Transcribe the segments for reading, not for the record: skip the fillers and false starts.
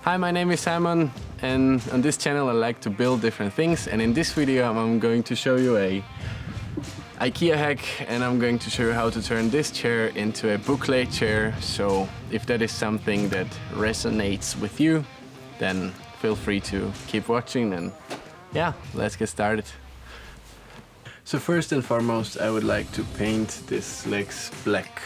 Hi, my name is Simon, and on this channel I like to build different things, and in this video I'm going to show you a IKEA hack, and I'm going to show you how to turn this chair into a BOUCLE chair. So if that is something that resonates with you, then feel free to keep watching, and yeah, let's get started. So first and foremost, I would like to paint these legs black.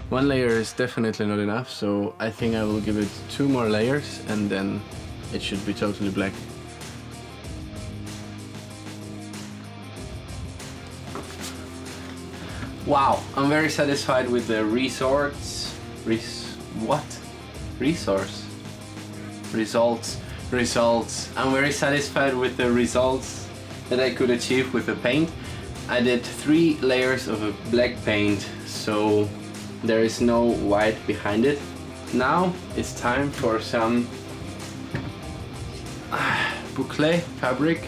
One layer is definitely not enough, so I think I will give it 2 more layers and then it should be totally black. Wow, I'm very satisfied with the results. I'm very satisfied with the results that I could achieve with the paint. I did 3 layers of a black paint, so there is no white behind it. Now it's time for some BOUCLE fabric,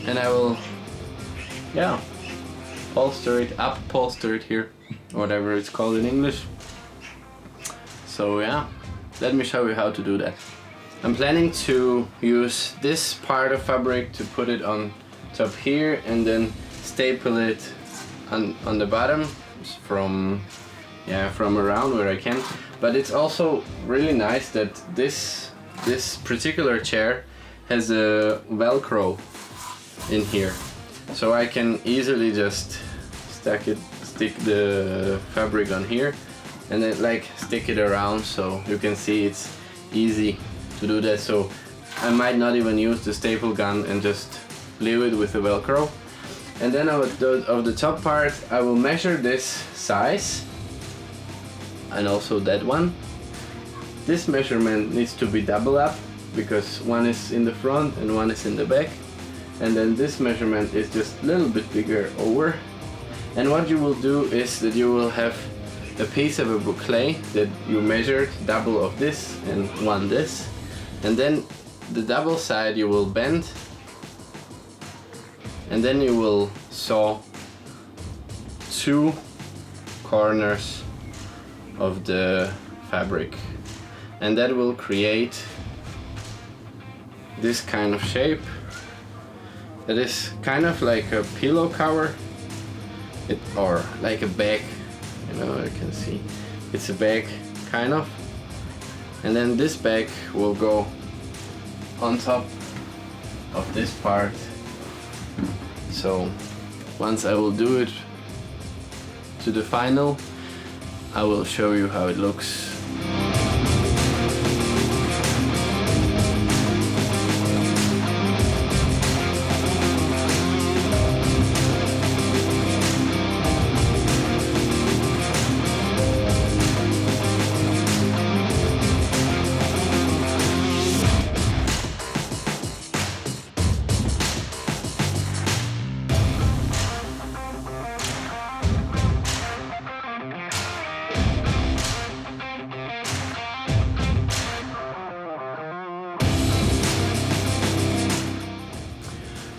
and I will, upholster it here, whatever it's called in English. So yeah, let me show you how to do that. I'm planning to use this part of fabric to put it on top here and then staple it on the bottom from around where I can. But it's also really nice that this particular chair has a Velcro in here, so I can easily just stick the fabric on here and then stick it around, so you can see it's easy to do that. So I might not even use the staple gun and just leave it with the Velcro. And then of the top part, I will measure this size, and also that one. This measurement needs to be double up, because one is in the front and one is in the back. And then this measurement is just a little bit bigger over. And what you will do is that you will have a piece of a BOUCLE that you measured double of this and one this. And then the double side you will bend, and then you will saw 2 corners of the fabric, and that will create this kind of shape. That is kind of like a pillow cover, or like a bag, you can see it's a bag kind of. And then this bag will go on top of this part. So once I will do it to the final, I will show you how it looks.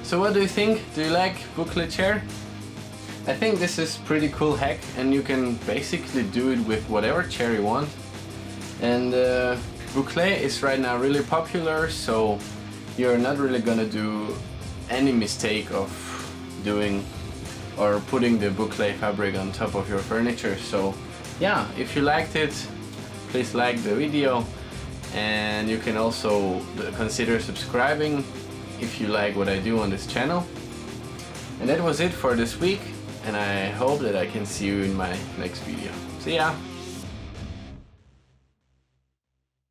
So what do you think? Do you like BOUCLE chair? I think this is pretty cool hack, and you can basically do it with whatever chair you want. And BOUCLE is right now really popular, so you're not really gonna do any mistake of doing or putting the BOUCLE fabric on top of your furniture. So yeah, if you liked it, please like the video, and you can also consider subscribing if you like what I do on this channel. And that was it for this week, and I hope that I can see you in my next video. See ya!